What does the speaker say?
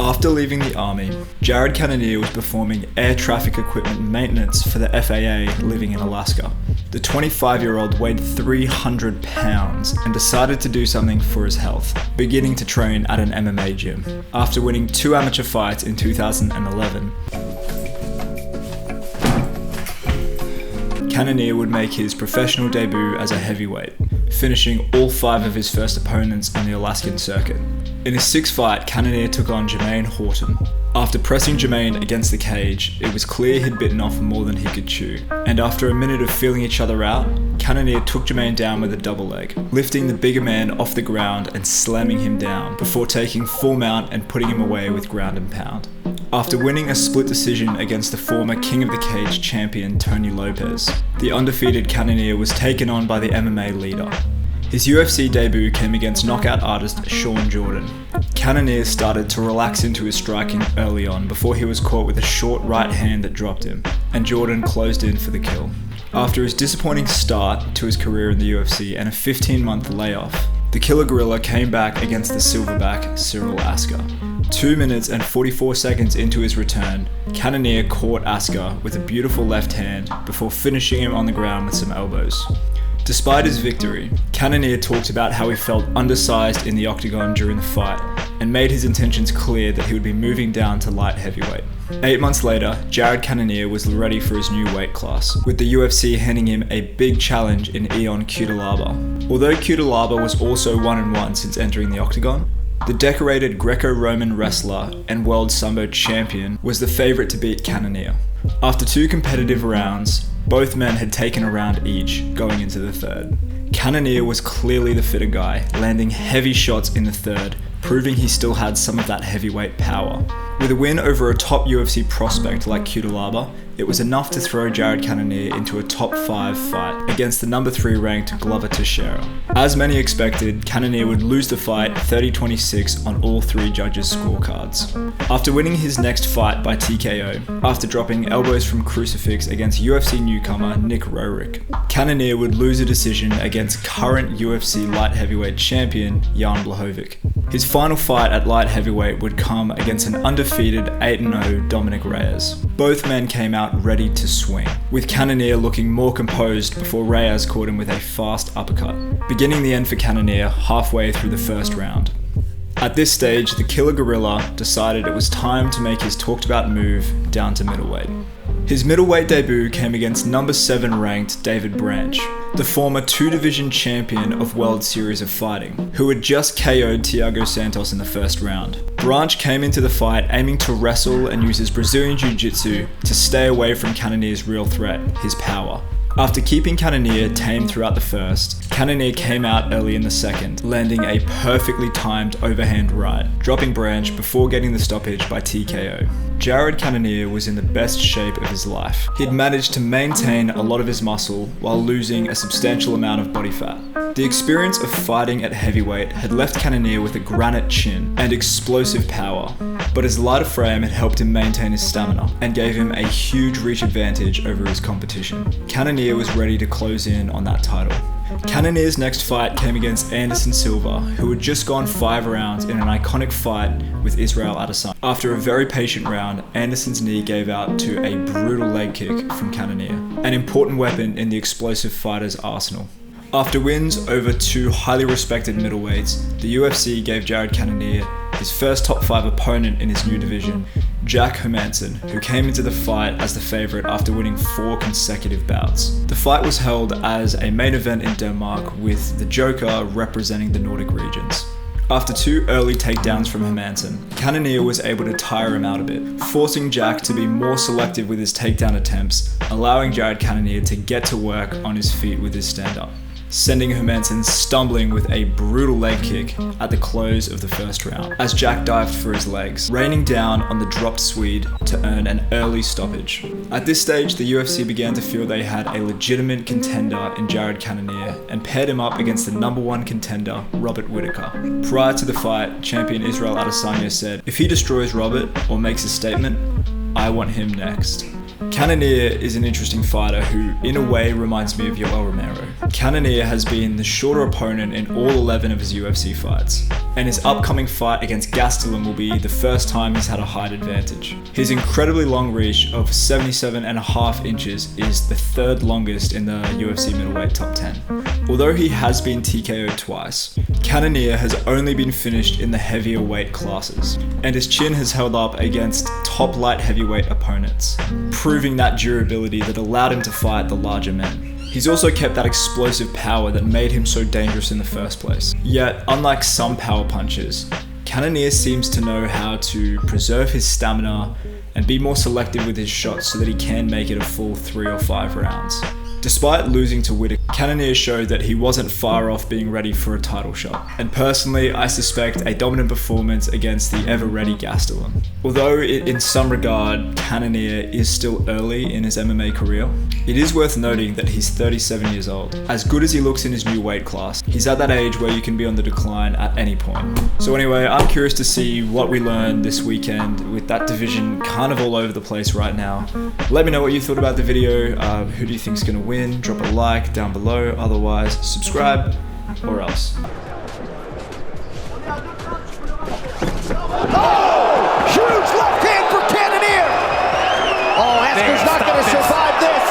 After leaving the army, Jarod Cannonier was performing air traffic equipment maintenance for the FAA living in Alaska. The 25-year-old weighed 300 pounds and decided to do something for his health, beginning to train at an MMA gym. After winning 2 amateur fights in 2011, Cannonier would make his professional debut as a heavyweight, finishing all 5 of his first opponents on the Alaskan circuit. In his 6th fight, Cannonier took on Jermaine Horton. After pressing Jermaine against the cage, it was clear he'd bitten off more than he could chew, and after a minute of feeling each other out, Cannonier took Jermaine down with a double leg, lifting the bigger man off the ground and slamming him down, before taking full mount and putting him away with ground and pound. After winning a split decision against the former King of the Cage champion Tony Lopez, the undefeated Cannonier was taken on by the MMA leader. His UFC debut came against knockout artist Sean Jordan. Cannonier started to relax into his striking early on before he was caught with a short right hand that dropped him, and Jordan closed in for the kill. After his disappointing start to his career in the UFC and a 15-month layoff, the Killer Gorilla came back against the silverback Cyril Asker. 2 minutes and 44 seconds into his return, Cannonier caught Asker with a beautiful left hand before finishing him on the ground with some elbows. Despite his victory, Cannonier talked about how he felt undersized in the octagon during the fight and made his intentions clear that he would be moving down to light heavyweight. 8 months later, Jarod Cannonier was ready for his new weight class, with the UFC handing him a big challenge in Ion Cutelaba. Although Cutelaba was also 1-1 since entering the octagon, the decorated Greco-Roman wrestler and world Sambo champion was the favourite to beat Cannonier. After 2 competitive rounds, both men had taken a round each, going into the 3rd. Cannonier was clearly the fitter guy, landing heavy shots in the 3rd, proving he still had some of that heavyweight power. With a win over a top UFC prospect like Cutelaba, it was enough to throw Jarod Cannonier into a top 5 fight against the number 3 ranked Glover Teixeira. As many expected, Cannonier would lose the fight 30-26 on all 3 judges' scorecards. After winning his next fight by TKO, after dropping elbows from crucifix against UFC newcomer Nick Roerick, Cannonier would lose a decision against current UFC light heavyweight champion Jan Blachowicz. His final fight at light heavyweight would come against an undefeated 8-0 Dominic Reyes. Both men came out ready to swing, with Cannonier looking more composed before Reyes caught him with a fast uppercut, beginning the end for Cannonier halfway through the 1st round. At this stage, the Killer Gorilla decided it was time to make his talked about move down to middleweight. His middleweight debut came against number 7 ranked David Branch, the former 2-division champion of World Series of Fighting, who had just KO'd Thiago Santos in the 1st round. Branch came into the fight aiming to wrestle and use his Brazilian Jiu-Jitsu to stay away from Cannonier's real threat, his power. After keeping Cannonier tame throughout the 1st, Cannonier came out early in the 2nd, landing a perfectly timed overhand right, dropping Branch before getting the stoppage by TKO. Jarod Cannonier was in the best shape of his life. He'd managed to maintain a lot of his muscle while losing a substantial amount of body fat. The experience of fighting at heavyweight had left Cannonier with a granite chin and explosive power, but his lighter frame had helped him maintain his stamina and gave him a huge reach advantage over his competition. Cannonier was ready to close in on that title. Cannonier's next fight came against Anderson Silva, who had just gone 5 rounds in an iconic fight with Israel Adesanya. After a very patient round, Anderson's knee gave out to a brutal leg kick from Cannonier, an important weapon in the explosive fighter's arsenal. After wins over 2 highly respected middleweights, the UFC gave Jarod Cannonier his first top 5 opponent in his new division, Jack Hermansson, who came into the fight as the favourite after winning 4 consecutive bouts. The fight was held as a main event in Denmark, with the Joker representing the Nordic regions. After 2 early takedowns from Hermansson, Cannonier was able to tire him out a bit, forcing Jack to be more selective with his takedown attempts, allowing Jarod Cannonier to get to work on his feet with his stand-up, sending Hermansson stumbling with a brutal leg kick at the close of the 1st round, as Jack dived for his legs, raining down on the dropped Swede to earn an early stoppage. At this stage, the UFC began to feel they had a legitimate contender in Jarod Cannonier and paired him up against the number 1 contender, Robert Whittaker. Prior to the fight, champion Israel Adesanya said, "If he destroys Robert or makes a statement, I want him next." Cannonier is an interesting fighter who, in a way, reminds me of Yoel Romero. Cannonier has been the shorter opponent in all 11 of his UFC fights, and his upcoming fight against Gastelum will be the first time he's had a height advantage. His incredibly long reach of 77.5 inches is the third longest in the UFC middleweight top 10. Although he has been TKO'd twice, Cannonier has only been finished in the heavier weight classes, and his chin has held up against top light heavyweight opponents, proving that durability that allowed him to fight the larger men. He's also kept that explosive power that made him so dangerous in the first place. Yet, unlike some power punchers, Cannonier seems to know how to preserve his stamina and be more selective with his shots so that he can make it a full 3 or 5 rounds. Despite losing to Whittaker, Cannonier showed that he wasn't far off being ready for a title shot, and personally I suspect a dominant performance against the ever-ready Gastelum. Although in some regard Cannonier is still early in his MMA career, it is worth noting that he's 37 years old. As good as he looks in his new weight class, he's at that age where you can be on the decline at any point. So anyway, I'm curious to see what we learn this weekend with that division kind of all over the place right now. Let me know what you thought about the video. Who do you think's gonna win? Drop a like down below. Otherwise, subscribe or else. Oh! Huge left hand for Cannonier! Oh, Asker's not going to survive this!